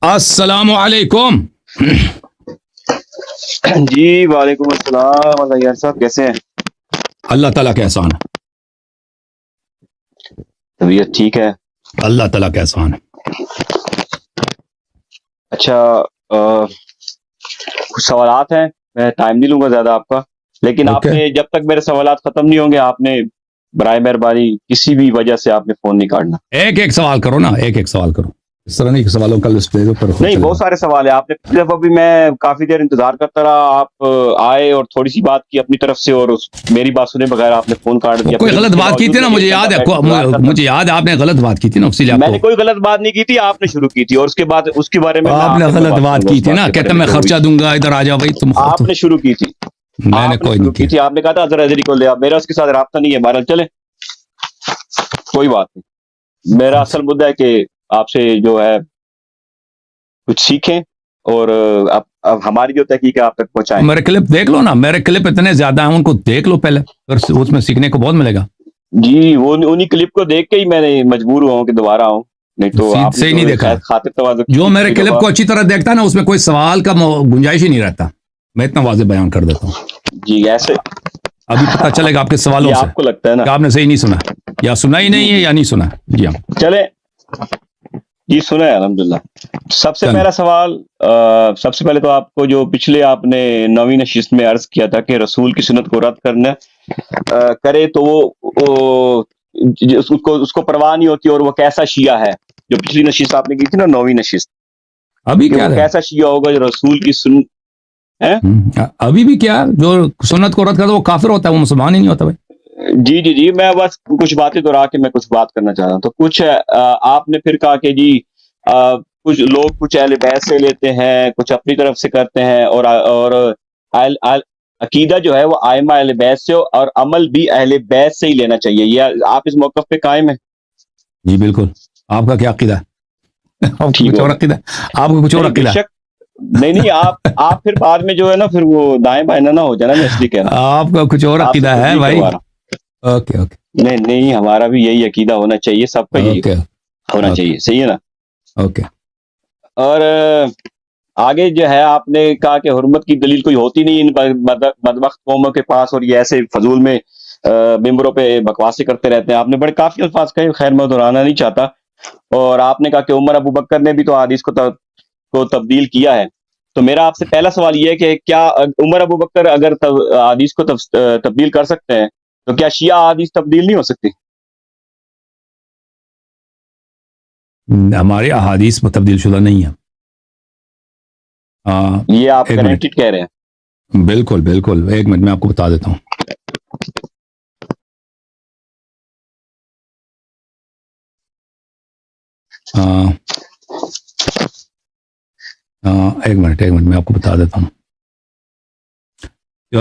السلام علیکم. جی وعلیکم السلام. اللہ یار صاحب کیسے ہیں؟ اللہ تعالیٰ کا احسان ہے. طبیعت ٹھیک ہے؟ اللہ تعالیٰ کا احسان ہے. اچھا کچھ سوالات ہیں، میں ٹائم نہیں لوں گا زیادہ آپ کا، لیکن آپ نے جب تک میرے سوالات ختم نہیں ہوں گے آپ نے برائے مہربانی کسی بھی وجہ سے آپ نے فون نہیں کاٹنا. ایک ایک سوال کرو نا، ایک ایک سوال کرو. اس طرح نہیں کہ سوالوں کا لسٹ دے دو پر نہیں بہت سارے سوال ہیں. آپ نے پچھلے دفعہ بھی میں کافی دیر انتظار کرتا رہا، آپ آئے اور تھوڑی سی بات کی اپنی طرف سے اور میری بات سنے بغیر آپ نے فون کاٹ دیا. کوئی غلط بات کی تھی نا، مجھے یاد ہے، مجھے یاد ہے آپ نے غلط بات کی تھی نا، اسی لیے میں نے کوئی غلط بات نہیں کی تھی، آپ نے شروع کی تھی اور اس کے بعد اس کے بارے میں آپ نے غلط بات کی تھی نا، کہتا میں خرچہ دوں گا ادھر آ جاؤ بھائی. تم آپ نے شروع کی تھی، میں نے کوئی نہیں کی تھی. آپ نے کہا تھا اظہر حیدری کو لے آپ، میرا اس کے ساتھ رابطہ نہیں ہے. بہرحال چلے کوئی بات نہیں. میرا اصل مدعا ہے کہ آپ سے جو ہے کچھ سیکھیں اور اب ہماری جو تحقیق ہے آپ تک پہنچائیں. میرے کلپ دیکھ لو نا، میرے کلپ اتنے زیادہ ہیں، ان کو دیکھ لو پہلے، اس میں سیکھنے کو بہت ملے گا. جی وہ انہی کلپ کو دیکھ کے ہی میں نے مجبور ہوا ہوں کہ دوبارہ آؤں، نہیں تو آپ صحیح نہیں دیکھا. خاطر تواضع جو میرے کلپ کو اچھی طرح دیکھتا ہے نا، اس میں کوئی سوال کا گنجائش ہی نہیں رہتا. میں اتنا واضح بیان کر دیتا ہوں. جی ایسے ابھی پتہ چلے گا آپ کے سوالوں سے آپ کو لگتا ہے نا کہ آپ نے صحیح نہیں سنا، یا سنا ہی نہیں ہے یا نہیں سنا. جی ہاں چلے جی سنا ہے الحمدللہ. سب سے پہلا سوال، سب سے پہلے تو آپ کو جو پچھلے آپ نے 9ویں نشست میں عرض کیا تھا کہ رسول کی سنت کو رد کرنا کرے تو وہ اس کو پرواہ نہیں ہوتی اور وہ کیسا شیعہ ہے. جو پچھلی نشست آپ نے کی تھی نا 9ویں نشست، ابھی کیا کیسا شیعہ ہوگا جو رسول کی ابھی بھی کیا جو سنت کو رد کرتا وہ کافر ہوتا ہے، وہ مسلمان ہی نہیں ہوتا بھائی. جی میں بس کچھ باتیں دہرا کے میں کچھ بات کرنا چاہ رہا ہوں. تو کچھ آپ نے پھر کہا کہ جی کچھ لوگ کچھ اہل بیت سے لیتے ہیں، کچھ اپنی طرف سے کرتے ہیں، اور عقیدہ جو ہے وہ ائمہ اہل بیت سے اور عمل بھی اہل بیت سے ہی لینا چاہیے. یہ آپ اس موقف پہ قائم ہیں؟ جی بالکل. آپ کا کیا عقیدہ ہے؟ آپ کو کچھ اور عقیدہ ہے؟ آپ کو کچھ اور عقیدہ ہے؟ نہیں آپ پھر بعد میں جو ہے نا پھر وہ دائیں بائیں نہ ہو جانا، میں اس لیے کہہ رہا ہوں. آپ کا کچھ اور عقیدہ ہے بھائی. اوکے نہیں ہمارا بھی یہی عقیدہ ہونا چاہیے، سب کا یہی ہونا چاہیے. صحیح ہے نا؟ اوکے. اور آگے جو ہے آپ نے کہا کہ حرمت کی دلیل کوئی ہوتی نہیں ان بدبخت قوموں کے پاس، اور یہ ایسے فضول میں ممبروں پہ بکواسیں کرتے رہتے ہیں. آپ نے بڑے کافی الفاظ کہے، خیر میں دہرانا نہیں چاہتا. اور آپ نے کہا کہ عمر ابو بکر نے بھی تو حدیث کو تبدیل کیا ہے. تو میرا آپ سے پہلا سوال یہ ہے کہ کیا عمر ابو بکر اگر حدیث کو تبدیل کر سکتے ہیں تو کیا شیعہ حدیث تبدیل نہیں ہو سکتی؟ ہمارے احادیث میں تبدیل شدہ نہیں ہے. یہ آپ گارنٹیڈ کہہ رہے ہیں؟ بالکل. ایک منٹ میں آپ کو بتا دیتا ہوں. ایک منٹ میں آپ کو بتا دیتا ہوں.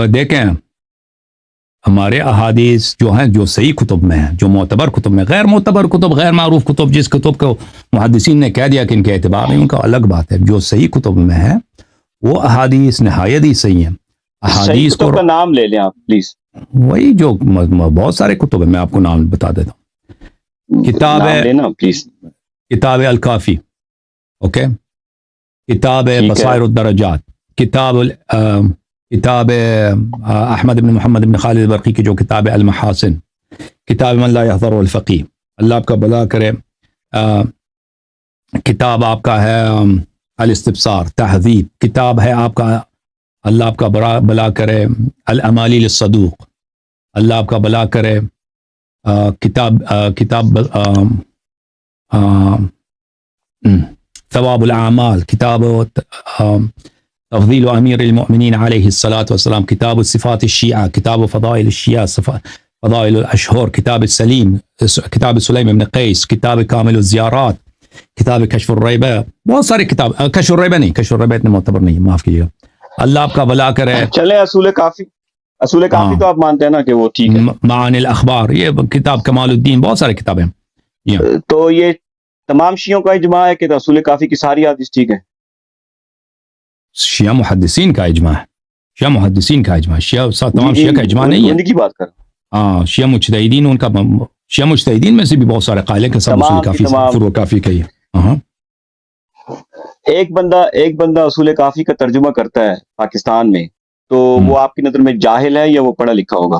دیکھیں ہمارے احادیث جو ہیں، جو صحیح کتب میں ہیں، جو معتبر کتب میں، غیر معتبر کتب، غیر معروف کتب، جس کتب کو محدثین نے کہہ دیا کہ ان کے اعتبار نہیں، ان کا الگ بات ہے. جو صحیح کتب میں ہے وہ احادیث نہایت ہی صحیح ہیں. احادیث کا نام لے لیں آپ پلیز. وہی جو بہت سارے کتب ہیں، میں آپ کو نام بتا دیتا ہوں. کتاب الکافی، اوکے، کتاب بصائر الدرجات، کتاب احمد بن محمد بن خالد برقی کی جو کتاب المحاسن، کتاب من لا يحضر الفقی، اللہ آپ کا بھلا کرے. کتاب آپ کا ہے الاستبصار تہذیب، کتاب ہے آپ کا اللہ آپ کا بھلا کرے الامالی للصدوق، اللہ آپ کا بھلا کرے. کتاب ثواب الاعمال، کتاب تفضیل امیر المؤمنین علیہ الصلاۃ والسلام، کتاب الصفات الشیعہ، کتاب فضائل الشیعہ، فضائل الاشہر، کتاب السلیم، کتاب سلیم بن قیس، کتاب کامل الزیارات، کتاب کشف الریبہ. بہت ساری کتاب. کشف الریبہ اتنے معتبر نہیں، معاف کیجیے گا. اللہ آپ کا بھلا کرے. چلے اصول کافی تو آپ مانتے ہیں نا کہ وہ ٹھیک ہے. معانی الاخبار، یہ کتاب کمال الدین، بہت سارے کتابیں. تو یہ تمام شیعوں کا اجماع ہے کہ اصول کافی کی ساری حدیث ٹھیک ہے؟ شیعہ محدثین کا اجماع ہے. تمام شیعہ کا اجماع نہیں ہے. ان کی بات کر. ہاں، شیعہ مجتہدین، ان کا شیعہ مجتہدین میں سے بھی بہت سارے قائل ہیں کہ سب اصول کافی فروع کافی کا ہی ہے. ایک بندہ اصول کافی کا ترجمہ کرتا ہے پاکستان میں، تو وہ آپ کی نظر میں جاہل ہے یا وہ پڑھا لکھا ہوگا؟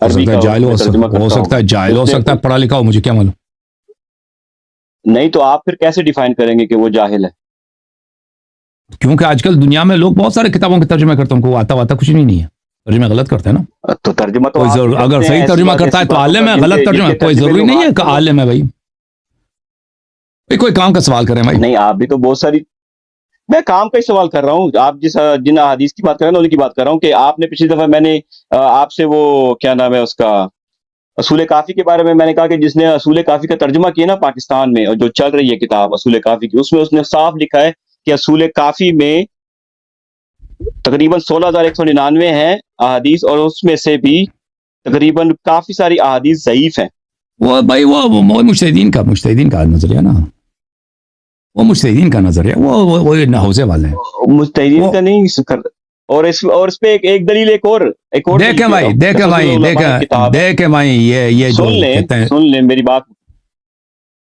عربی کا جاہل ہو سکتا ہے، جاہل ہو سکتا ہے، پڑھا لکھا ہو، مجھے کیا معلوم؟ نہیں تو آپ پھر کیسے ڈیفائن کریں گے کہ وہ جاہل ہے؟ کیونکہ آج کل دنیا میں لوگ بہت سارے کتابوں کے ترجمے کرتے ہیں، ان کو آتا کچھ نہیں ہے، ترجمے غلط کرتے ہیں نا. تو ترجمہ تو کوئی اگر صحیح ترجمہ کرتا ہے تو عالم ہے، غلط ترجمہ کوئی ضروری نہیں ہے کہ عالم ہے. بھائی کوئی کام کا سوال کریں بھائی. نہیں، آپ بھی تو بہت ساری، میں کام کا ہی سوال کر رہا ہوں. آپ جن احادیث کی بات کر رہے ہیں ان کی بات کر رہا ہوں کہ آپ نے پچھلی دفعہ میں نے آپ سے وہ کیا نام ہے اس کا، اصول کافی کے بارے میں نے کہا کہ جس نے اصول کافی کا ترجمہ کیا نا پاکستان میں، اور جو چل رہی ہے کتاب اصول کافی کی، اس نے صاف لکھا ہے کہ اصول کافی میں تقریباً 16,199 ہیں احادیث، اور اس میں سے بھی تقریباً کافی ساری احادیث ضعیف ہیں. وہ بھائی وہ مجتہدین کا نظریہ نا، وہ مجتہدین کا نظریہ، وہ حوزے والے ہیں، مجتہدین کا نہیں. اور اس پہ ایک دلیل ایک اور دیکھیں بھائی یہ جو کہتے ہیں، سن لیں میری بات،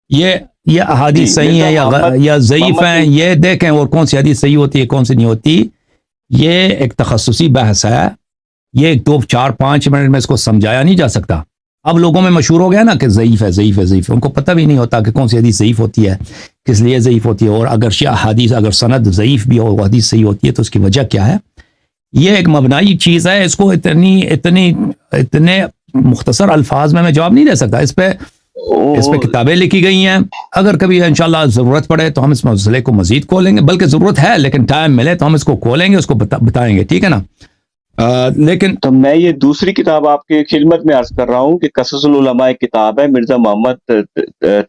یہ احادیث صحیح ہیں یا ضعیف ہیں، یہ دیکھیں، اور کون سی حدیث صحیح ہوتی ہے کون سی نہیں ہوتی، یہ ایک تخصصی بحث ہے. یہ 2-4-5 منٹ میں اس کو سمجھایا نہیں جا سکتا. اب لوگوں میں مشہور ہو گیا نا کہ ضعیف ہے، ان کو پتہ بھی نہیں ہوتا کہ کون سی حدیث ضعیف ہوتی ہے، کس لیے ضعیف ہوتی ہے، اور اگر حدیث اگر سند ضعیف بھی ہو، حدیث صحیح ہوتی ہے تو اس کی وجہ کیا ہے. یہ ایک مبنائی چیز ہے، اس کو اتنے مختصر الفاظ میں جواب نہیں دے سکتا. اس پہ کتابیں لکھی گئی ہیں، اگر کبھی انشاءاللہ ضرورت پڑے تو ہم اس مسئلے کو مزید کھولیں گے، بلکہ ضرورت ہے لیکن ٹائم ملے تو ہم اس کو کھولیں گے، اس کو بتائیں گے، ٹھیک ہے نا. لیکن تو میں یہ دوسری کتاب آپ کی خدمت میں عرض کر رہا ہوں کہ قصص العلماء ایک کتاب ہے، مرزا محمد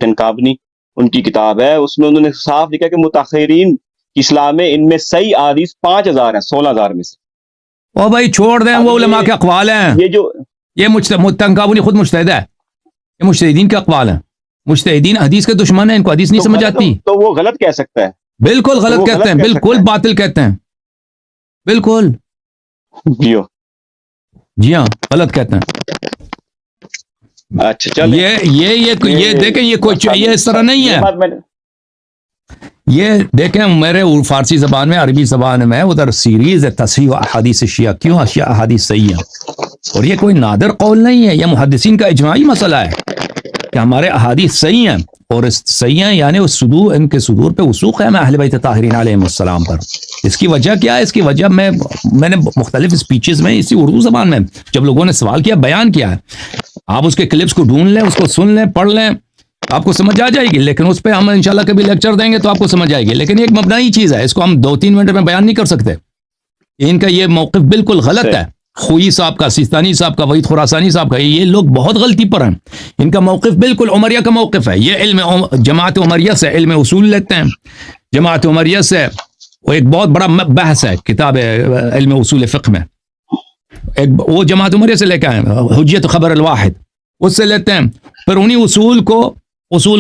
تنکابنی ان کی کتاب ہے، اس میں انہوں نے صاف لکھا کہ متاخرین کی اصلاح میں ان میں صحیح احادیث 5,000 ہیں 16,000 میں سے. او بھائی چھوڑ دیں، وہ علماء کے اقوال ہیں. یہ تنکابنی خود مجتہد ہے، یہ مجتہدین کے اقوال ہیں. مجتہدین حدیث کے دشمن ہیں، ان کو حدیث نہیں سمجھ آتی. تو وہ غلط کہہ سکتا ہے، بالکل غلط کہتے ہیں، بالکل باطل کہتے ہیں، بالکل جی ہاں غلط کہتے ہیں. اچھا چلیں، یہ دیکھیں، یہ کوئی اس طرح نہیں ہے. یہ دیکھیں میرے فارسی زبان میں، عربی زبان میں ادھر سیریز ہے تصحیح و احادیث شیعہ، کیوں احادیث صحیح ہیں، اور یہ کوئی نادر قول نہیں ہے، یہ محدثین کا اجماعی مسئلہ ہے کہ ہمارے احادیث صحیح ہیں، اور صحیح ہیں یعنی ان کے صدور پہ وثوق ہے اہل بیت طاہرین علیہم السلام پر. اس کی وجہ کیا ہے؟ اس کی وجہ میں نے مختلف اسپیچز میں اسی اردو زبان میں جب لوگوں نے سوال کیا بیان کیا ہے. آپ اس کے کلپس کو ڈھونڈ لیں، اس کو سن لیں، پڑھ لیں، آپ کو سمجھ آ جائے گی. لیکن اس پہ ہم انشاءاللہ کبھی لیکچر دیں گے تو آپ کو سمجھ آئے گی. لیکن ایک مبنائی چیز ہے، اس کو ہم 2-3 منٹ میں بیان نہیں کر سکتے. ان کا یہ موقف بالکل غلط ہے. خوئی صاحب کا، سیستانی صاحب کا، وحید خراسانی صاحب کا، یہ لوگ بہت غلطی پر ہیں. ان کا موقف بالکل عمریہ کا موقف ہے. یہ جماعت عمریہ سے علم اصول لیتے ہیں. جماعت عمریہ سے وہ ایک بہت بڑا بحث ہے کتاب علم اصول فقہ میں، وہ جماعت عمریہ سے لے کے آئے ہیں، حجیت خبر الواحد اس سے لیتے ہیں. پھر انہی اصول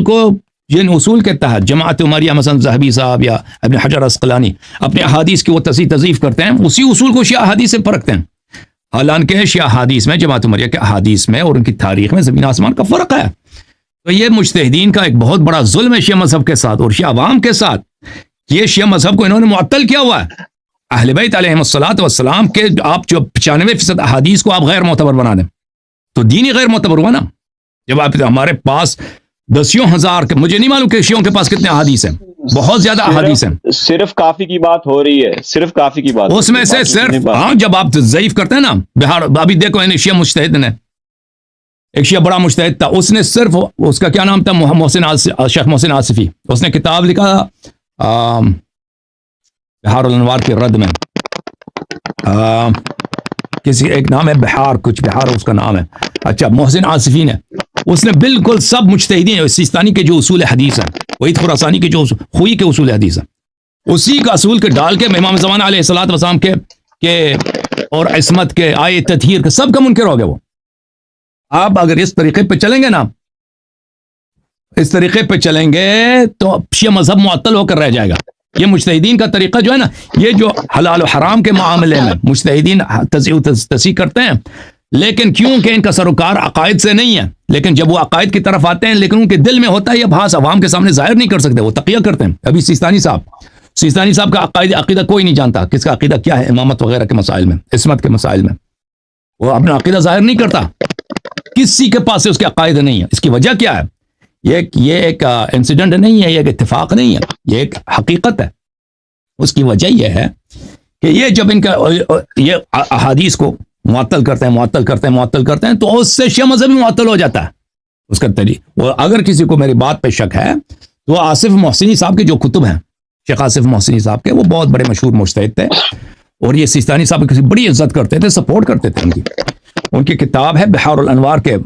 کو جن اصول کے تحت جماعت عمریہ مثلا ذہبی صاحب یا ابن حجر عسقلانی اپنے احادیث کی وہ تضعیف کرتے ہیں، اسی اصول کو شیعہ احادیث سے پرکھتے ہیں. حالانکہ شیعہ احادیث میں، جماعت عمریہ کے احادیث میں اور ان کی تاریخ میں زمین آسمان کا فرق ہے. تو یہ مجتہدین کا ایک بہت بڑا ظلم ہے شیعہ مذہب کے ساتھ اور شیعہ عوام کے ساتھ. یہ شیعہ مذہب کو انہوں نے معطل کیا ہوا ہے. اہل بیت علیہم الصلوۃ والسلام کے آپ جو 95% احادیث کو آپ غیر معتبر بنا دیں تو دین ہی غیر معتبر ہوا نا. جب آپ ہمارے پاس دسیوں ہزار کے، مجھے نہیں معلوم کہ شیعوں کے پاس کتنے احادیث ہیں، بہت زیادہ احادیث ہیں. صرف کافی کی بات ہو رہی ہے، صرف کافی کی بات، اس میں سے صرف جب آپ ضعیف کرتے ہیں نا، بہار ابھی دیکھو ان شیعہ مجتہد نے، ایک شیعہ بڑا مجتہد تھا، اس نے صرف اس کا کیا نام تھا، شیخ محسن آصفی، اس نے کتاب لکھا بہار الانوار کے رد میں، کسی ایک نام ہے بہار، کچھ بہار اس کا نام ہے. اچھا، محسن آصفی نے، اس نے بالکل سب مجتہدین سیستانی کے جو اصول حدیث ہیں، وحید خراسانی کے جو خوئی کے اصول حدیث ہیں، اسی کا اصول کے ڈال کے امام زمان علیہ الصلوۃ والسلام کے اور عصمت کے، آئے تطہیر کے، سب کا منکر ہو گیا وہ. آپ اگر اس طریقے پہ چلیں گے نا، اس طریقے پہ چلیں گے تو شیعہ مذہب معطل ہو کر رہ جائے گا. یہ مجتہدین کا طریقہ جو ہے نا، یہ جو حلال و حرام کے معاملے میں مجتہدین تصحیح کرتے ہیں، لیکن کیونکہ ان کا سروکار عقائد سے نہیں ہے، لیکن جب وہ عقائد کی طرف آتے ہیں لیکن ان کے دل میں ہوتا ہے یہ بھاس عوام کے سامنے ظاہر نہیں کر سکتے، وہ تقیہ کرتے ہیں. ابھی سیستانی صاحب کا عقیدہ کوئی نہیں جانتا، کس کا عقیدہ کیا ہے امامت وغیرہ کے مسائل میں، عصمت کے مسائل میں، وہ اپنا عقیدہ ظاہر نہیں کرتا، کسی کے پاس سے اس کے عقائد نہیں ہے. اس کی وجہ کیا ہے؟ یہ ایک انسیڈنٹ نہیں ہے، یہ ایک اتفاق نہیں ہے، یہ ایک حقیقت ہے. اس کی وجہ یہ ہے کہ یہ جب ان کا یہ احادیث کو معطل کرتے ہیں تو اس سے شیعہ مذہب معطل ہو جاتا ہے اس کا طریقہ. اگر کسی کو میری بات پہ شک ہے تو آصف محسنی صاحب کے جو کتب ہیں، شیخ آصف محسنی صاحب کے، وہ بہت بڑے مشہور مجتہد تھے اور یہ سیستانی صاحب کی بڑی عزت کرتے تھے، سپورٹ کرتے تھے. ان کی کتاب ہے بحار الانوار کے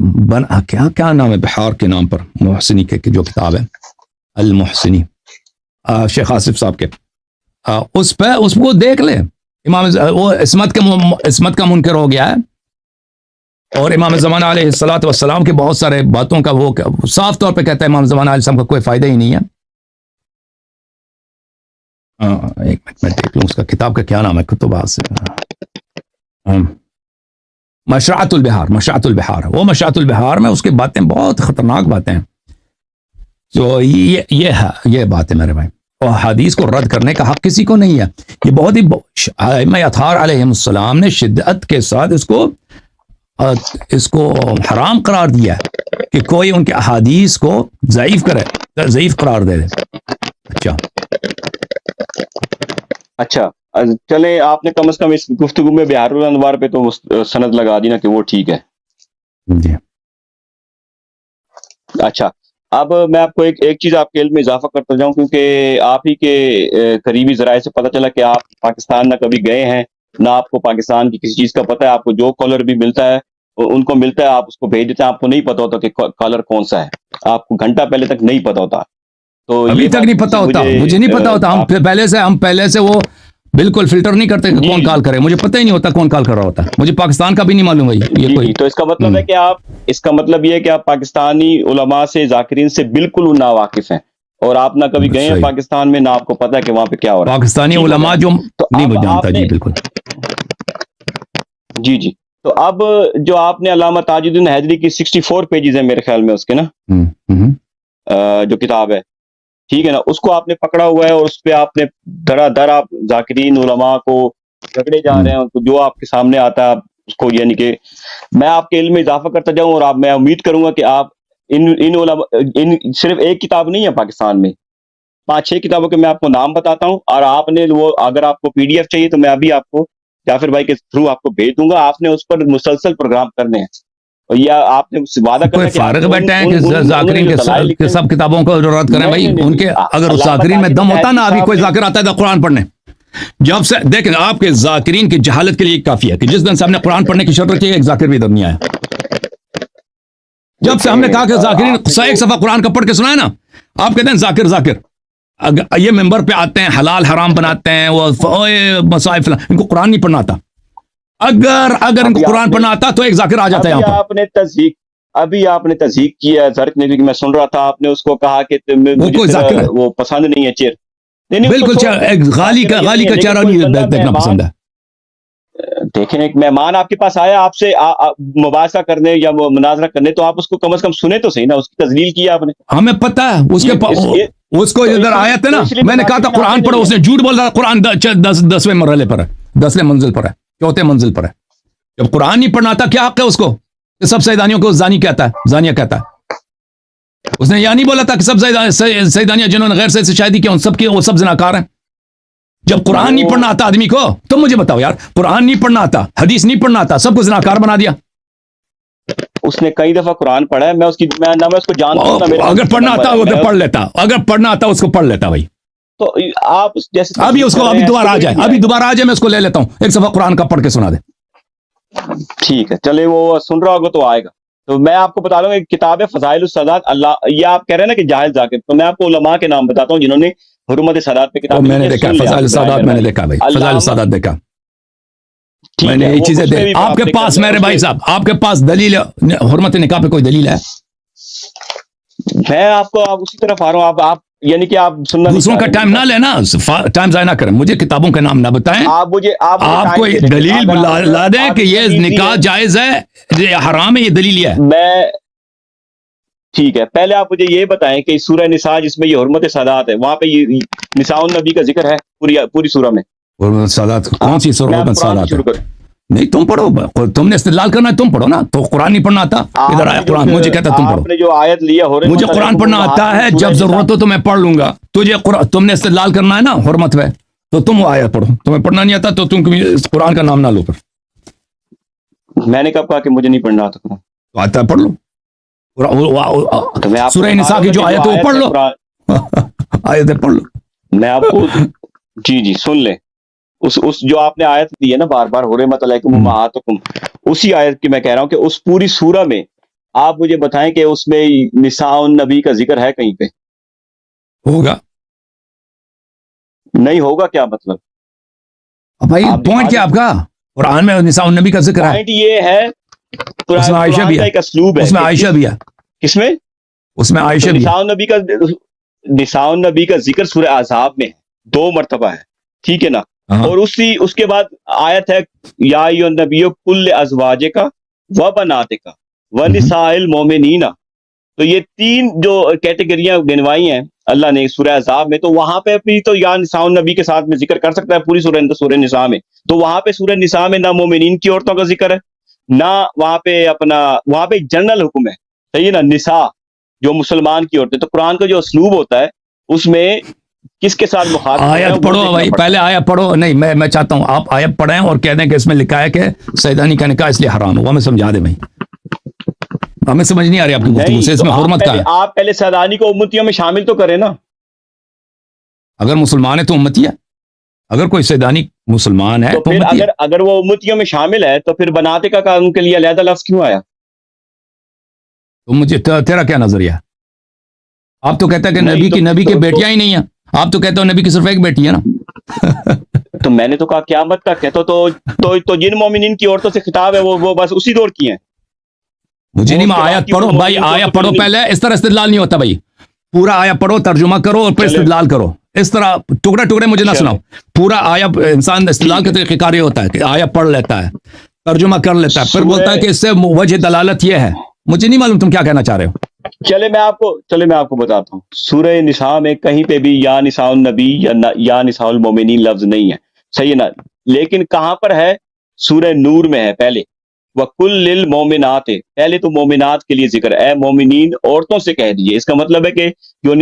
کیا نام ہے، بحار کے نام پر محسنی کے جو کتاب ہے المحسنی شیخ آصف صاحب کے، اس کو دیکھ لیں. امام وہ عصمت کا منکر ہو گیا ہے اور امام زمانہ علیہ الصلوۃ والسلام کے بہت سارے باتوں کا وہ صاف طور پہ کہتا ہے امام زمانہ علیہ السلام کا کوئی فائدہ ہی نہیں ہے. ایک منٹ میں دیکھ لوں اس کا کتاب کا کیا نام ہے، کتب سے مشرعۃ البحار. وہ مشرعۃ البحار میں اس کی باتیں بہت خطرناک باتیں ہیں. تو یہ بات ہے میرے بھائی، اور حدیث کو رد کرنے کا حق کسی کو نہیں ہے. یہ بہت ہی ائمہ اطہار علیہ السلام نے شدت کے ساتھ اس کو حرام قرار دیا ہے کہ کوئی ان کے احادیث کو ضعیف قرار دے. اچھا چلیں، آپ نے کم از کم اس گفتگو میں بحار الانوار پہ تو سند لگا دی نا کہ وہ ٹھیک ہے جی. اچھا، اب میں آپ کو ایک چیز آپ کے علم میں اضافہ کرتا جاؤں، کیونکہ آپ ہی کے قریبی ذرائع سے پتہ چلا کہ آپ پاکستان نہ کبھی گئے ہیں، نہ آپ کو پاکستان کی کسی چیز کا پتہ ہے. آپ کو جو کالر بھی ملتا ہے ان کو ملتا ہے، آپ اس کو بھیج دیتے ہیں، آپ کو نہیں پتا ہوتا کہ کالر کون سا ہے، آپ کو گھنٹہ پہلے تک نہیں پتا ہوتا. تو ابھی تک نہیں پتا ہوتا، مجھے نہیں پتا ہوتا. ہم پہلے سے وہ بالکل فلٹر نہیں کرتے کہ کون کال کرے، مجھے پتہ ہی نہیں ہوتا کون کال کر رہا ہوتا. مجھے پاکستان کا بھی نہیں معلوم ہے. تو اس کا مطلب ہے کہ اس کا مطلب یہ ہے کہ آپ پاکستانی علماء سے، ذاکرین سے بالکل ناواقف ہیں، اور آپ نہ کبھی گئے ہیں پاکستان میں، نہ آپ کو پتا ہے کہ وہاں پہ کیا ہو رہا ہے. پاکستانی علماء جو نہیں جانتا. جی بالکل. جی تو اب جو آپ نے علامہ تاج الدین حیدری کی 64 پیجز ہیں میرے خیال میں اس کے نا، جو کتاب ہے، ٹھیک ہے نا، اس کو آپ نے پکڑا ہوا ہے اور اس پہ آپ نے دھڑا دھڑ آپ ذاکرین علماء کو جھگڑے جا رہے ہیں. جو آپ کے سامنے آتا ہے اس کو، یعنی کہ میں آپ کے علم میں اضافہ کرتا جاؤں، اور میں امید کروں گا کہ آپ ان علماء صرف ایک کتاب نہیں ہے پاکستان میں، 5-6 کتابوں کے میں آپ کو نام بتاتا ہوں، اور آپ نے وہ اگر آپ کو PDF چاہیے تو میں ابھی آپ کو جعفر بھائی کے تھرو آپ کو بھیج دوں گا. آپ نے اس پر مسلسل پروگرام کرنے ہیں، یا آپ نے وعدہ کرنا کہ فارغ بیٹھے ہیں کہ ذاکرین کے سب کتابوں کو رد کریں. بھائی ان کے اگر اس ذاکرین میں دم ہوتا نا، ابھی کوئی ذاکر آتا ہے قرآن پڑھنے. جب سے دیکھیں آپ کے ذاکرین کی جہالت کے لیے کافی ہے کہ جس دن سے ہم نے قرآن پڑھنے کی شرط رکھی ہے ایک ذاکر بھی ادھر نہیں آیا. جب سے ہم نے کہا کہ ذاکرین ایک صفحہ قرآن کا پڑھ کے سنائے نا، آپ کہتے ہیں ذاکر. یہ ممبر پہ آتے ہیں، حلال حرام بناتے ہیں، وہ مسائل، ان کو قرآن نہیں پڑھنا آتا. اگر ان کو قرآن پڑھنا آتا تو ایک ذاکر آ جاتا ہے. ابھی آپ نے تصدیق کیا زرق نے، میں سن رہا تھا، آپ نے اس کو کہا کہ وہ پسند نہیں ہے چیر. بالکل غالی کا چہرہ نہیں دیکھنا پسند ہے. دیکھیں ایک مہمان آپ کے پاس آیا آپ سے مباحثہ کرنے یا مناظرہ کرنے، تو آپ اس کو کم از کم سنے تو صحیح نا، اس کی تذلیل کی آپ نے. ہمیں پتہ ہے اس کو ادھر آیا تھا نا، میں نے کہا تھا قرآن پڑھو، اس نے جھوٹ بول رہا. قرآن 10ویں مرحلے پر ہے، 10ویں منزل پر ہے، 4تھے منزل پر ہے. جب قرآن نہیں پڑھنا تھا کیا حق ہے اس کو کہ سب سیدانیوں کو زانی کہتا ہے، زانیہ کہتا ہے. اس نے یہ نہیں بولا تھا کہ سب سیدانیاں جنہوں نے غیر سے شادی کی ان سب کی وہ سب زناکار ہیں. جب قرآن نہیں پڑھنا آتا آدمی کو، تم مجھے بتاؤ یار، قرآن نہیں پڑھنا آتا، حدیث نہیں پڑھنا آتا، سب کو زناکار بنا دیا. اس نے کئی دفعہ قرآن پڑھا ہے، میں اس کو جانتا ہوں. اگر پڑھنا آتا وہ تو پڑھ لیتا، اگر پڑھنا آتا اس کو پڑھ لیتا. بھائی تو آپ جیسے ابھی اس کو دوبارہ آ جائے، میں اس کو لے لیتا ہوں، ایک صفحہ قرآن کا پڑھ کے سنا دے. ٹھیک ہے، چلے وہ سن رہا ہوگا تو آئے گا. تو میں آپ کو بتا دوں ایک کتاب ہے فضائل السادات. اللہ، یہ آپ کہہ رہے ہیں نا کہ جاہل ذاکر، تو میں آپ کو علماء کے نام بتاتا ہوں جنہوں نے حرمت سادات پہ کتاب. میں نے دیکھا فضائل السادات، میں نے دیکھا بھائی فضائل السادات دیکھا. میں نے یہ چیزیں دیکھ. آپ کے پاس میرے بھائی صاحب، آپ کے پاس دلیل حرمت نکاح پہ کوئی دلیل ہے؟ میں آپ کو اسی طرف آ رہا ہوں. آپ یعنی کہ آپ سننا دوسروں کا ٹائم نہ لینا، ٹائم ضائع نہ کریں، مجھے کتابوں کے نام نہ بتائیں، آپ مجھے آپ کو ایک دلیل لا دیں کہ یہ نکاح جائز ہے، یہ حرام ہے، یہ دلیل یہ ہے۔ میں ٹھیک ہے، پہلے آپ مجھے یہ بتائیں کہ سورہ نساء جس میں یہ حرمت سادات ہے، وہاں پہ یہ نساء النبی کا ذکر ہے پوری سورہ میں؟ حرمت سادات کون سی سورہ حرمت سادات ہے؟ نہیں، تم پڑھو، تم نے استدلال کرنا ہے، تم پڑھو نا، تو قرآن نہیں پڑھنا آتا، ادھر آیا قرآن، مجھے کہتا تم پڑھو، آپ نے جو آیت لیا مجھے قرآن پڑھنا آتا ہے، جب ضرورت ہو تو میں پڑھ لوں گا، تم نے استدلال کرنا ہے نا حرمت میں، تو تم وہ آیت پڑھو، تمہیں پڑھنا نہیں آتا تو تم قرآن کا نام نہ لو، پھر میں نے کب کہا کہ مجھے نہیں پڑھنا آتا قرآن؟ تو آتا ہے، پڑھ لو، سورہ نساء کی جو آیت ہے وہ پڑھ لو، آیت پڑھ لو، میں آپ کو جی سن لیں، اس جو آپ نے آیت دی ہے نا بار بار، حرمت علیکم امہاتکم، اسی آیت کی میں کہہ رہا ہوں کہ اس پوری سورہ میں آپ مجھے بتائیں کہ اس میں نساء النبی کا ذکر ہے کہیں پہ؟ ہوگا نہیں ہوگا کیا مطلب؟ بھائی پوائنٹ کیا آپ کا؟ قرآن میں نساء النبی کا ذکر ہے، پوائنٹ یہ ہے اس میں عائشہ بھی ہے، ایک اسلوب ہے، اس میں عائشہ بھی ہے، کس میں؟ اس میں عائشہ بھی ہے، نساء النبی کا ذکر سورہ احزاب میں 2 مرتبہ ہے، ٹھیک ہے نا؟ اور اس کے بعد آیت ہے یا ایھا النبی کل ازواجک و بناتک و نساء المؤمنین، تو یہ 3 جو کیٹیگریاں گنوائی ہیں اللہ نے سورہ احزاب میں، تو وہاں پہ بھی تو یا نساء النبی کے ساتھ میں ذکر کر سکتا ہے پوری سورہ نساء میں، تو وہاں پہ سورہ نساء میں نہ مومنین کی عورتوں کا ذکر ہے، نہ وہاں پہ جنرل حکم ہے، صحیح ہے نا، نساء جو مسلمان کی عورتیں، تو قرآن کا جو اسلوب ہوتا ہے اس میں کس کے ساتھ مخاطب ہے؟ آیت پڑھو بھائی، پہلے آیت پڑھو، نہیں میں چاہتا ہوں آپ آیت پڑھیں اور کہہ دیں کہ اس میں لکھا ہے کہ سیدانی کا نکاح اس لیے حرام ہوا، ہمیں سمجھا دیں بھائی، ہمیں سمجھ نہیں آ رہی آپ کی گفتگو سے، اس میں حرمت کا ہے، آپ پہلے سیدانی کو امتیوں میں شامل تو کریں نا، اگر مسلمان ہے تو امتی ہے، اگر کوئی سیدانی مسلمان ہے تو تو امتی ہے، اگر وہ امتیوں میں شامل ہے تو پھر بناتے کا ان کے لیے علیحدہ لفظ کیوں آیا؟ تو مجھے تیرا کیا نظریہ ہے؟ آپ تو کہتے ہیں کہ نبی کی بیٹیاں ہی نہیں ہیں، آپ تو کہتے ہو نبی کی صرف ایک بیٹی ہے نا، تو میں نے تو کہا قیامت کا کہتا تو جن مومنین کی عورتوں سے خطاب ہے وہ بس اسی دور کی ہیں، مجھے نہیں، آیت پڑھو بھائی، آیت پڑھو پہلے، اس طرح استدلال نہیں ہوتا بھائی، پورا آیت پڑھو، ترجمہ کرو اور پھر استدلال کرو، اس طرح ٹکڑے مجھے نہ سناؤ، پورا آیت، انسان استدلال کے طریقہ کار یہ ہوتا ہے کہ آیت پڑھ لیتا ہے، ترجمہ کر لیتا ہے، پھر بولتا ہے کہ اس سے وجہ دلالت یہ ہے، مجھے نہیں معلوم تم کیا کہنا چاہ رہے ہو۔ چلے میں آپ کو بتاتا ہوں، سورہ نساء میں کہیں پہ بھی یا نساء النبی یا نساء المومنین لفظ نہیں ہے، صحیح ہے نا، لیکن کہاں پر ہے؟ سورہ نور میں ہے پہلے، وَقُلْ لِلْمُؤْمِنَاتِ، پہلے تو مومنات کے لیے ذکر ہے، مومنین عورتوں سے کہہ دیجئے، اس کا مطلب ہے کہ جو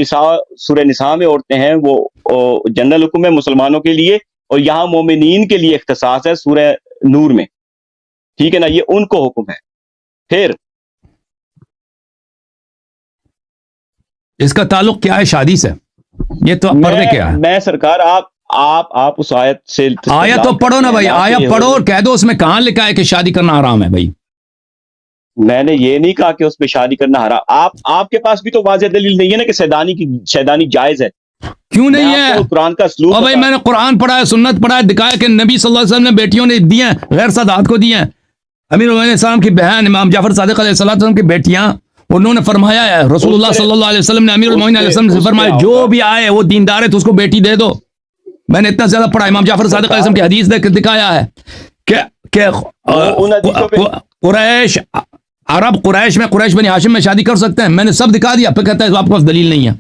سورہ نساء میں عورتیں ہیں وہ جنرل حکم ہے مسلمانوں کے لیے، اور یہاں مومنین کے لیے اختصاص ہے سورہ نور میں، ٹھیک ہے نا، یہ ان کو حکم ہے۔ پھر اس کا تعلق کیا ہے شادی سے؟ یہ تو پردے کیا ہے؟ میں سرکار آپ اس آیت سے آیت تو پڑھو نا بھائی، آیت پڑھو اور کہہ دو اس میں کہاں لکھا ہے کہ شادی کرنا حرام ہے بھائی؟ میں نے یہ نہیں کہا کہ اس پہ شادی کرنا حرام، آپ کے پاس بھی تو واضح دلیل نہیں ہے نا کہ سیدانی جائز ہے، کیوں نہیں ہے؟ قرآن کا اسلوب، اور بھائی میں نے قرآن پڑھا ہے، سنت پڑھا ہے، دکھایا کہ نبی صلی اللہ علیہ وسلم نے بیٹیوں نے دی ہیں، غیر سادات کو دی ہیں، امیر المومنین علیہ السلام کی بہن امام جعفر صادق علیہ السلام کی بیٹیاں، انہوں نے فرمایا ہے، رسول اللہ صلی اللہ علیہ وسلم نے امیر المومنین علیہ السلام سے فرمایا جو بھی آئے وہ دیندار ہے تو اس کو بیٹی دے دو، میں نے اتنا زیادہ پڑھا، امام جعفر صادق علیہ السلام کی حدیث دکھایا ہے کہ قریش عرب، قریش بنی ہاشم میں شادی کر سکتے ہیں، میں نے سب دکھا دیا، پھر کہتا ہے آپ کے پاس دلیل نہیں ہے،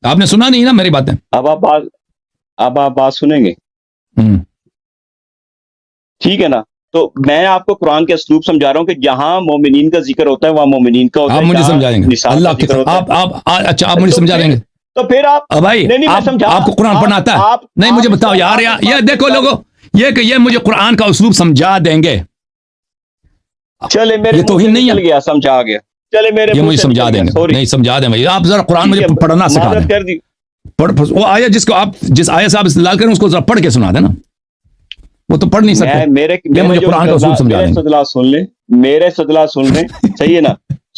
آپ نے سنا نہیں نا میری باتیں، اب آپ بات سنیں گے، ٹھیک ہے نا، تو میں آپ کو قرآن کے اسلوب سمجھا رہا ہوں کہ جہاں مومنین کا ذکر ہوتا ہے وہاں مومنین کا ہوتا ہے، آپ مجھے سمجھا دیں گے، اللہ کی اچھا آپ مجھے سمجھا دیں گے، تو پھر آپ بھائی آپ کو قرآن پڑھنا آتا ہے؟ نہیں مجھے بتاؤ یار، یہ دیکھو لوگوں، یہ کہ یہ مجھے قرآن کا اسلوب سمجھا دیں گے، چلے میرے توہین نہیں ہے، گیا سمجھا گیا، چلے میرے یہ مجھے سمجھا دیں گے، نہیں سمجھا دیں بھائی، آپ ذرا قرآن مجھے پڑھنا سکھا دیں، وہ آیت جس کو آپ جس آیت سے آپ استدلال کریں اس کو ذرا پڑھ کے سنا دینا، وہ تو پڑھ نہیں سکتے، یہ مجھے قرآن کا اصول سمجھا دیں گے، میرے استدلال سن لیں، صحیح ہے نا،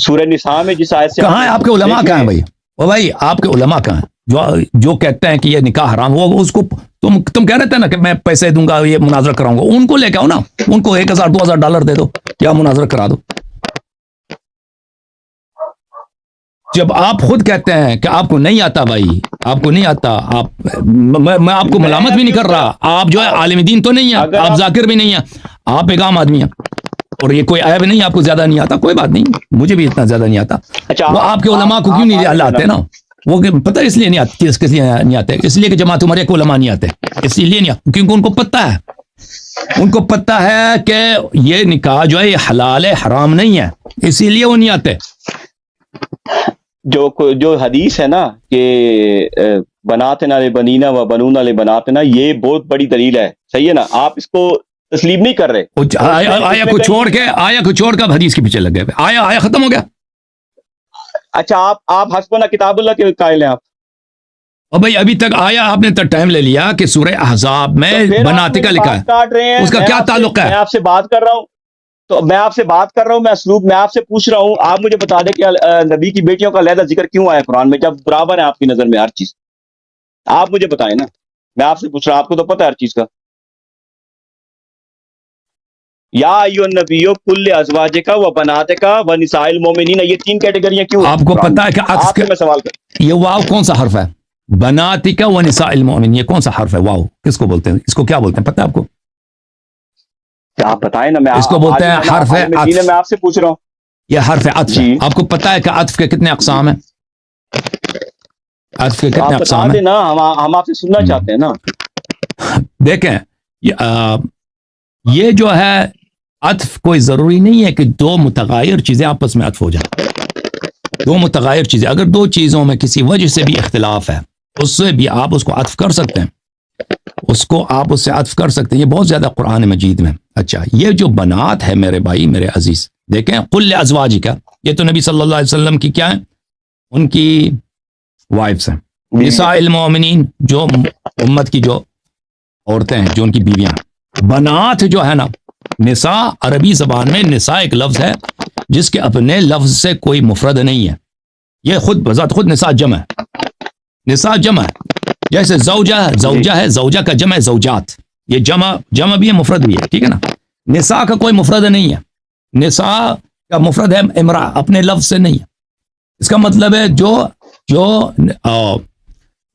سورہ نساء میں جس آیت سے کہاں ہے آپ کے علماء کہاں ہیں بھائی؟ وہ بھائی آپ کے علماء کہاں ہیں جو کہتے ہیں کہ یہ نکاح حرام ہوا، اس کو تم کہہ رہے تھے نا کہ میں پیسے دوں گا، یہ مناظرہ کراؤں گا، ان کو لے کے آؤ نا، ان کو $1000-2000 دے دو، کیا مناظرہ کرا دو، جب آپ خود کہتے ہیں کہ آپ کو نہیں آتا بھائی، آپ کو نہیں آتا، میں آپ کو ملامت بھی نہیں کر رہا، آپ جو ہے عالم دین تو نہیں ہیں، آپ ذاکر بھی نہیں ہیں، آپ ایک عام آدمی ہیں، اور یہ کوئی عیب نہیں، آپ کو زیادہ نہیں آتا، کوئی بات نہیں، مجھے بھی اتنا زیادہ نہیں آتا۔ وہ آپ کے علماء کو کیوں نہیں لاتے نا؟ وہ پتہ اس لیے نہیں آتے، کس لیے نہیں آتے؟ اس لیے کہ جماعت عمریہ کے علماء نہیں آتے، اس لیے نہیں آتے کیونکہ ان کو پتہ ہے، ان کو پتہ ہے کہ یہ نکاح جو ہے یہ حلال ہے، حرام نہیں ہے، اسی لیے وہ نہیں آتے۔ جو حدیث ہے نا کہ بناتنا لبنینا و بنونا لبناتنا، یہ بہت بڑی دلیل ہے، صحیح ہے نا؟ آپ اس کو تسلیم نہیں کر رہے، آیا کو چھوڑ کے حدیث کے پیچھے لگ گئے، آیا ختم ہو گیا۔ اچھا آپ حسبنا کتاب اللہ کے قائل ہیں آپ؟ اور بھائی ابھی تک آیا آپ نے ٹائم لے لیا کہ سورہ احزاب میں بناتے کا لکھا ہے، اس کا کیا تعلق ہے؟ میں آپ سے بات کر رہا ہوں، تو میں آپ سے بات کر رہا ہوں، میں اسلوب میں آپ سے پوچھ رہا ہوں، آپ مجھے بتا دیں کہ نبی کی بیٹیوں کا علیحدہ ذکر کیوں آیا قرآن میں، جب برابر ہے آپ کی نظر میں ہر چیز؟ آپ مجھے بتائیں نا، میں آپ سے پوچھ رہا ہوں، آپ کو تو پتہ ہے ہر چیز کا۔ یا ایھا النبی کل ازواجک و بناتک و نساء المؤمنین، یہ تین کیٹیگریاں کیوں؟ آپ کو پتہ ہے کہ آپ سے میں سوال کر، یہ واو کون سا حرف ہے؟ بناتک و نساء المؤمنین، یہ کون سا حرف ہے؟ واو کس کو بولتے ہیں؟ اس کو کیا بولتے ہیں پتہ ہے آپ کو؟ آپ بتائیں نا، میں اس کو بولتے ہیں حرف عطف۔ میں آپ سے پوچھ رہا ہوں، یہ حرف عطف ہے۔ آپ کو پتہ ہے کہ عطف کے کتنے اقسام ہیں؟ عطف کے کتنے اقسام ہیں؟ نا ہم آپ سے سننا چاہتے ہیں نا۔ دیکھیں یہ جو ہے عطف کوئی ضروری نہیں ہے کہ دو متغیر چیزیں آپس میں عطف ہو جائیں۔ دو متغیر چیزیں، اگر دو چیزوں میں کسی وجہ سے بھی اختلاف ہے، اس سے بھی آپ اس کو عطف کر سکتے ہیں، اس کو آپ اس سے عطف کر سکتے ہیں، یہ بہت زیادہ قرآن مجید میں۔ اچھا، یہ جو بنات ہے میرے بھائی میرے عزیز، دیکھیں قل ازواجک، یہ تو نبی صلی اللہ علیہ وسلم کی کیا ہیں؟ ان کی وائفز ہیں۔ نساء المؤمنین جو امت کی جو عورتیں ہیں، جو ان کی بیویاں ہیں۔ بنات جو ہے نا، نساء عربی زبان میں نساء ایک لفظ ہے جس کے اپنے لفظ سے کوئی مفرد نہیں ہے، یہ خود بذات خود نساء جمع ہے، نساء جمع ہے۔ جیسے زوجہ ہے، زوجہ کا جمع ہے زوجات، یہ جمع بھی ہے مفرد بھی ہے، ٹھیک ہے نا؟ نساء کا کوئی مفرد نہیں ہے، نساء کا مفرد ہے امرأہ، اپنے لفظ سے نہیں ہے۔ اس کا مطلب ہے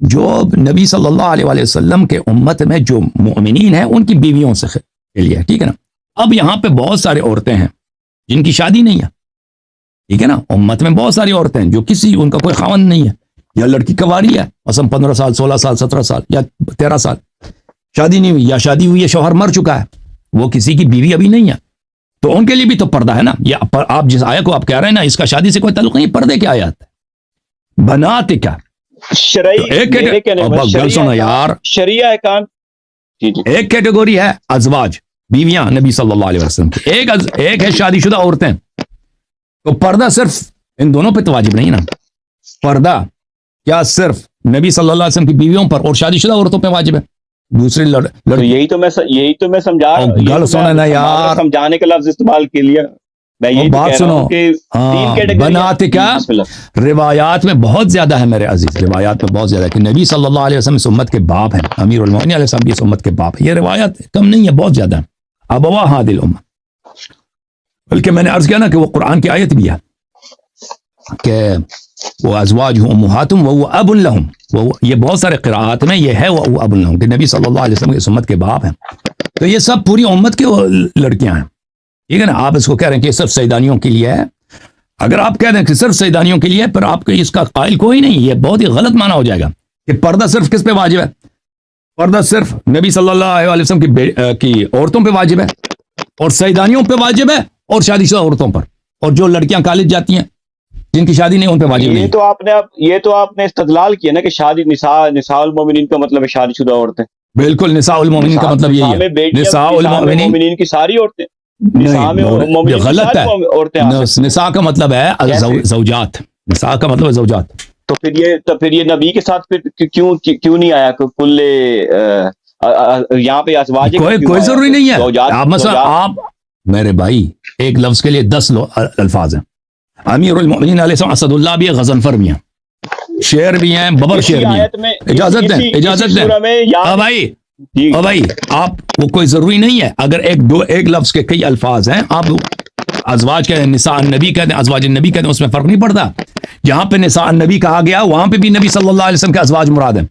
جو نبی صلی اللہ علیہ وسلم کے امت میں جو مؤمنین ہیں ان کی بیویوں سے کے لیے، ٹھیک ہے نا؟ اب یہاں پہ بہت سارے عورتیں ہیں جن کی شادی نہیں ہے، ٹھیک ہے نا؟ امت میں بہت ساری عورتیں ہیں جو ان کا کوئی خاوند نہیں ہے، یا لڑکی کنواری ہے، مثلا 15 سال 16 سال 17 سال یا 13 سال، شادی نہیں ہوئی، یا شادی ہوئی ہے شوہر مر چکا ہے، وہ کسی کی بیوی ابھی نہیں ہے، تو ان کے لیے بھی تو پردہ ہے نا۔ یا آپ جس آیت کو آپ کہہ رہے ہیں نا، اس کا شادی سے کوئی تعلق نہیں، پردے کی آیات ہے۔ بناتک گل سنو یار، شریعہ احکام، ایک کیٹیگری ہے ازواج، بیویاں نبی صلی اللہ علیہ وسلم کی، ایک ہے شادی شدہ عورتیں، تو پردہ صرف ان دونوں پہ تو واجب نہیں نا، پردہ کیا صرف نبی صلی اللہ علیہ وسلم کی بیویوں پر اور شادی شدہ عورتوں پہ واجب ہے؟ دوسری یہی تو میں سمجھا رہا ہوں، گل سنو نا یار، سمجھانے کا لفظ استعمال کے لیے میں یہ بات سنو۔ بناتک روایات میں بہت زیادہ ہے میرے عزیز، روایات میں بہت زیادہ ہے کہ نبی صلی اللہ علیہ وسلم اس امت کے باپ ہیں، امیر المؤمنین علیہ السلام بھی اس امت کے باپ ہیں، یہ روایات کم نہیں ہے، بہت زیادہ ہے۔ ابوا ہذہ الامہ، بلکہ میں نے عرض کیا نا کہ وہ قرآن کی آیت بھی ہے کہ وہ ازواج امہاتہم وہو اب لہم، یہ بہت سارے قراءات میں یہ ہے وہ اب لہم، کہ نبی صلی اللہ علیہ وسلم اس امت کے باپ ہیں، تو یہ سب پوری امت کی لڑکیاں ہیں، ٹھیک ہے نا؟ آپ اس کو کہہ رہے ہیں کہ صرف سیدانیوں کے لیے ہے، اگر آپ کہہ دیں کہ صرف سیدانیوں کے لیے، پھر آپ کے اس کا قائل کوئی نہیں، یہ بہت ہی غلط معنی ہو جائے گا کہ پردہ صرف کس پہ واجب ہے؟ پردہ صرف نبی صلی اللہ علیہ وسلم کی عورتوں پہ واجب ہے، اور سیدانیوں پہ واجب ہے، اور شادی شدہ عورتوں پر، اور جو لڑکیاں کالج جاتی ہیں جن کی شادی نہیں ان پہ واجب نہیں۔ یہ تو آپ نے استدلال کیا نا کہ شادی نساء المؤمنین کا مطلب ہے شادی شدہ عورتیں، بالکل نساء المؤمنین کا مطلب یہی ہے، نساء المؤمنین کی ساری عورتیں، غلط ہے، نساء کا مطلب ہے زوجات، نساء کا مطلب ہے زوجات۔ تو پھر یہ نبی کے ساتھ کیوں نہیں آیا کل یہاں پہ ازواج؟ کوئی ضروری نہیں ہے، آپ مثلا آپ میرے بھائی ایک لفظ کے لیے 10 الفاظ ہیں، امیر المؤمنین علیہ السلام اسد اللہ بھی ہے، غضنفر بھی ہیں، شیر بھی ہیں، ببر شیر بھی ہیں، اجازت دیں بھائی آپ، وہ کوئی ضروری نہیں ہے، اگر ایک لفظ کے کئی الفاظ ہیں، آپ ازواج کہتے ہیں، نساء النبی کہتے ہیں، ازواج النبی کہتے ہیں، اس میں فرق نہیں پڑتا. جہاں پہ نساء النبی کہا گیا وہاں پہ بھی نبی صلی اللہ علیہ وسلم کے ازواج مراد ہیں.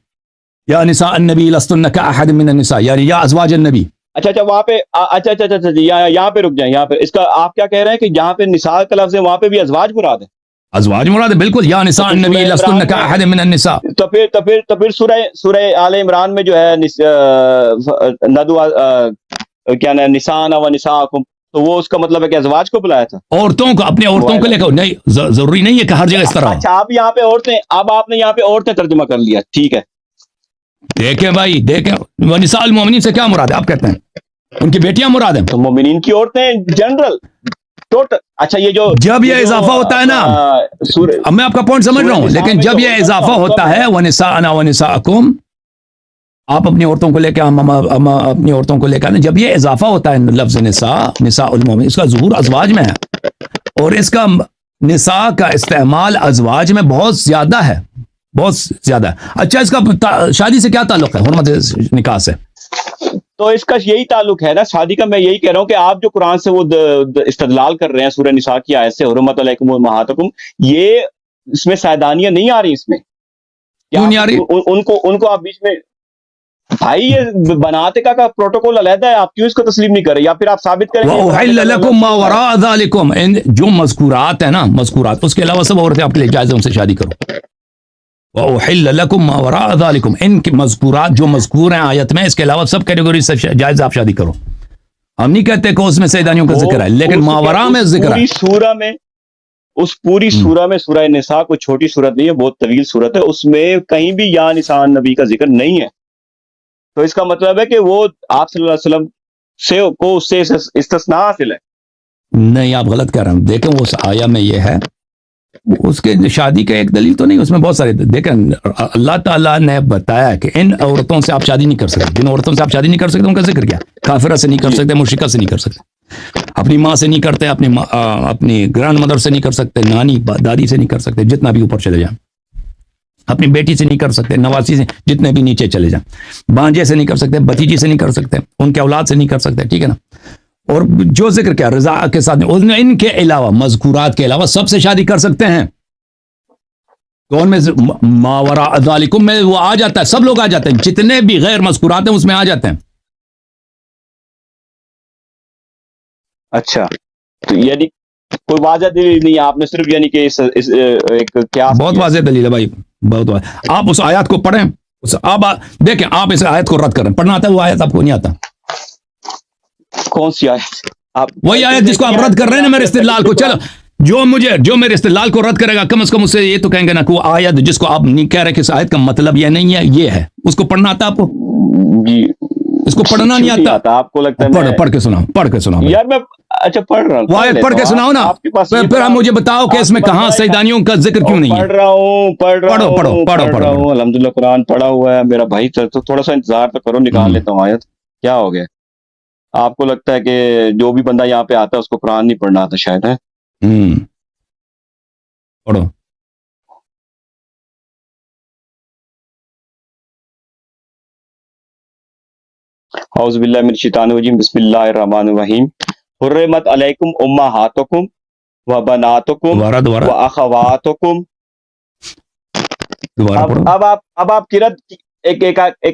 یا نساء النبی لستن کاحد من النساء، یعنی یا ازواج النبی. اچھا وہاں پہ اچھا یہاں پہ رک جائیں. یہاں پہ اس کا آپ کیا کہہ رہے ہیں کہ جہاں پہ نساء کا لفظ ہے وہاں پہ بھی ازواج مراد ہے؟ ازواج مراد ہے بالکل. یا نساء النبی لستن کاحد من النساء. تو پھر سورہ آل عمران میں جو ہے ندو کیا نا نساء و نساءکم، تو وہ اس کا مطلب ہے کہ ازواج کو بلایا تھا، عورتوں کو، اپنے عورتوں کو لے کر. نہیں ضروری نہیں ہے کہ ہر جگہ اس طرح. اچھا آپ یہاں پہ عورتیں، اب آپ نے یہاں پہ عورتیں ترجمہ کر لیا، ٹھیک ہے. دیکھیں بھائی دیکھیں، ونساء المؤمنین سے کیا مراد ہے؟ آپ کہتے ہیں ان کی بیٹیاں مراد ہیں. تو مومنین کی عورتیں جنرل ٹوٹل. اچھا یہ جو جب یہ اضافہ ہوتا ہے نا، اب میں آپ کا پوائنٹ سمجھ رہا ہوں، لیکن جب یہ اضافہ ہوتا ہے وَنِسَاءَنَا وَنِسَاءَكُمْ، آپ اپنی عورتوں کو لے کے اپنی عورتوں کو لے کر، جب یہ اضافہ ہوتا ہے لفظ نساء المؤمنین، اس کا ظہور ازواج میں ہے، اور اس کا نساء کا استعمال ازواج میں بہت زیادہ ہے، بہت زیادہ ہے. اچھا اس کا شادی سے کیا تعلق ہے؟ حرمت نکاح سے تو اس کا یہی تعلق ہے نا شادی کا. میں یہی کہہ رہا ہوں کہ آپ جو قرآن سے وہ استدلال کر رہے ہیں سورہ نساء کی آیت سے، حرمت علیکم امہاتکم، یہ اس میں سیدانیاں نہیں آ رہی. اس میں کیوں نہیں آ رہی؟ ان کو آپ بیچ میں، بھائی یہ بناتے کا پروٹوکول علیحدہ ہے، آپ کیوں اس کو تسلیم نہیں کر رہے؟ یا پھر آپ ثابت کریں وَأُحِلَّ لَكُم مَا وَرَاءَ ذَلِكُمْ، جو مذکورات ہیں نا، مذکورات، اس کے علاوہ سب عورتیں آپ کے لیے جائز ہیں، ان سے شادی کرو. وَأُحِلَّ لَكُم مَا وَرَاءَ ذَلِكُمْ، ان کے مذکورات جو مذکور ہیں آیت میں، اس کے علاوہ سب کیٹیگری سے جائز آپ شادی کرو. ہم نہیں کہتے کہ اس میں سیدانیوں کا ذکر ہے، لیکن ماوراء میں ذکر ہے. اس پوری سورہ میں، سورہ نساء کوئی چھوٹی سورت نہیں ہے، بہت طویل سورت ہے، اس میں کہیں بھی یا نساء نبی کا ذکر نہیں ہے. تو اس کا مطلب ہے کہ وہ آپ صلی اللہ علیہ وسلم سے کو اس سے استثناء حاصل ہے. نہیں، آپ غلط کہہ رہے ہیں. دیکھیں اس آیا میں یہ ہے، اس کے شادی کا ایک دلیل تو نہیں، اس میں بہت سارے. دیکھیں اللہ تعالیٰ نے بتایا کہ ان عورتوں سے آپ شادی نہیں کر سکتے. جن عورتوں سے آپ شادی نہیں کر سکتے ان کا ذکر کیا؟ کافرہ سے نہیں کر سکتے، مشرکہ سے نہیں کر سکتے، اپنی ماں سے نہیں کرتے، اپنی گرینڈ مدر سے نہیں کر سکتے، نانی دادی سے نہیں کر سکتے، جتنا بھی اوپر چلے جائیں. اپنی بیٹی سے نہیں کر سکتے، نواسی سے، جتنے بھی نیچے چلے جائیں. بانجے سے نہیں کر سکتے، بھتیجی سے نہیں کر سکتے، ان کے اولاد سے نہیں کر سکتے. ٹھیک ہے نا؟ اور جو ذکر کیا رضا کے ساتھ، ان کے علاوہ، مذکورات کے علاوہ سب سے شادی کر سکتے ہیں. کون میں ماوراء ذالکم میں وہ آ جاتا ہے، سب لوگ آ جاتے ہیں، جتنے بھی غیر مذکورات ہیں اس میں آ جاتے ہیں. اچھا تو یعنی کوئی واضح دلیل نہیں ہے، آپ نے صرف یعنی کہ ایک قیاس. بہت واضح دلیل ہے بھائی، بہت واضح. آپ اس آیات کو پڑھیں، آپ دیکھیں، آپ اس آیت کو رد کریں. پڑھنا آتا ہے وہ آیت؟ آپ کو نہیں آتا. کون سی آیت؟ آپ وہی آیت جس کو آپ رد کر رہے ہیں نا میرے استدلال کو. چلو جو میرے استدلال کو رد کرے گا، کم از کم اس سے یہ تو کہیں گے نا کہ وہ آیت جس کو آپ نہیں کہہ رہے کہ اس آیت کا مطلب یہ نہیں ہے، یہ ہے. اس کو پڑھنا آتا آپ کو؟ جی اس کو پڑھنا نہیں آتا. آپ کو لگتا ہے پڑھ کے سناؤ یار. میں اچھا پڑھ رہا ہوں، وہ آیت پڑھ کے سناؤ نا، پھر ہم مجھے بتاؤ کہ اس میں کہاں سیدانیوں کا ذکر کیوں نہیں ہے. پڑھو. الحمدللہ قرآن پڑھا ہوا ہے میرا بھائی. تو تھوڑا سا انتظار تو کرو، نکال لیتا ہوں آیت. کیا ہو گیا؟ آپ کو لگتا ہے کہ جو بھی بندہ یہاں پہ آتا ہے اس کو قرآن نہیں پڑھنا آتا شاید ہے؟ پڑھو. اعوذ باللہ من الشیطان الرجیم، بسم اللہ الرحمن الرحیم. حرمت علیکم امہاتکم و بناتکم و اخواتکم. اب آپ کی رد ایک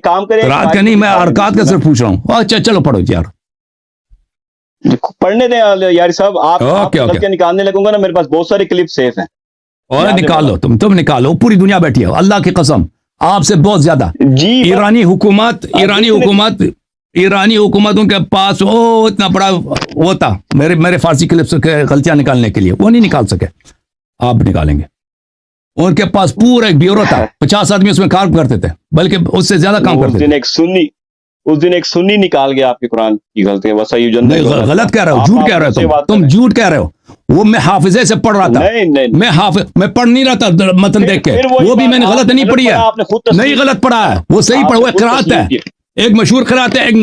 کام کریں. رات کا نہیں، میں ارکات کا صرف پوچھ رہا ہوں. اچھا چلو پڑھو یار، پڑھنے دیں یار صاحب. آپ غلطیاں نکالنے لگوں گا نا، میرے پاس بہت سارے کلپ سیف ہیں. اور نکالو، تم نکالو. پوری دنیا بیٹھی ہے، اللہ کی قسم آپ سے بہت زیادہ. جی ایرانی حکومتوں کے پاس اتنا بڑا وہ تھا میرے فارسی کلپس کے غلطیاں نکالنے کے لیے، وہ نہیں نکال سکے. آپ نکالیں گے. ان کے پاس پورا ایک بیورو تھا، 50 آدمی اس میں کام کرتے تھے، بلکہ اس سے زیادہ کام کرتے تھے. اس دن ایک سنی نکال گیا آپ کے قرآن کی غلطی. غلط کہہ رہے ہو، جھوٹ کہہ رہے ہو تم جھوٹ کہہ رہے ہو. وہ میں حافظے سے پڑھ رہا تھا، میں پڑھ نہیں رہا تھا متن دیکھ کے. وہ بھی میں نے غلط نہیں پڑھی ہے، نہیں غلط پڑھا ہے، وہ صحیح پڑھا. وہ قرات ہے، ایک مشہور قرات ہے، ایک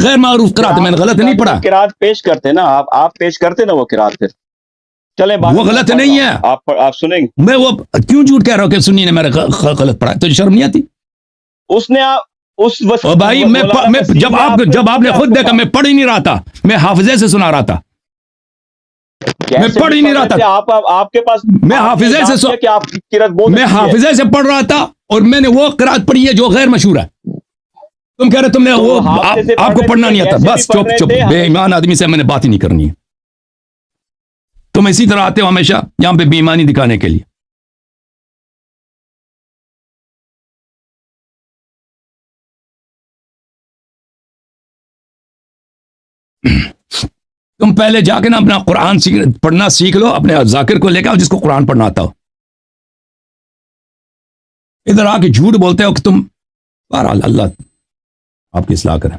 غیر معروف قرات ہے. میں نے غلط نہیں پڑھا. قرات پیش کرتے نا آپ پیش کرتے نا وہ قرات. پھر چلیں وہ غلط نہیں ہے. آپ سنیں گے. میں وہ کیوں جھوٹ کہہ رہا ہوں کہ سنی نے میرا غلط پڑھا؟ تو شرم نہیں آتی؟ اس نے بھائی جب آپ نے خود دیکھا میں پڑھ ہی نہیں رہا تھا، میں حافظے سے سنا رہا تھا. میں پڑھ ہی نہیں رہا تھا. آپ کے پاس میں حافظے سے کہ آپ قرات بہت میں حافظے سے پڑھ رہا تھا اور میں نے وہ قرات پڑھی ہے جو غیر مشہور ہے. تم کہہ رہے تم نے وہ آپ کو پڑھنا نہیں آتا. بس چپ چپ بے ایمان آدمی سے میں نے بات ہی نہیں کرنی ہے. تم اسی طرح آتے ہو ہمیشہ یہاں پہ بے ایمانی دکھانے کے لیے. تم پہلے جا کے نا اپنا قرآن پڑھنا سیکھ لو, اپنے ذاکر کو لے کے آؤ جس کو قرآن پڑھنا آتا ہو. ادھر آ کے جھوٹ بولتے ہو کہ تم, بہرحال اللہ آپ کی اصلاح کریں.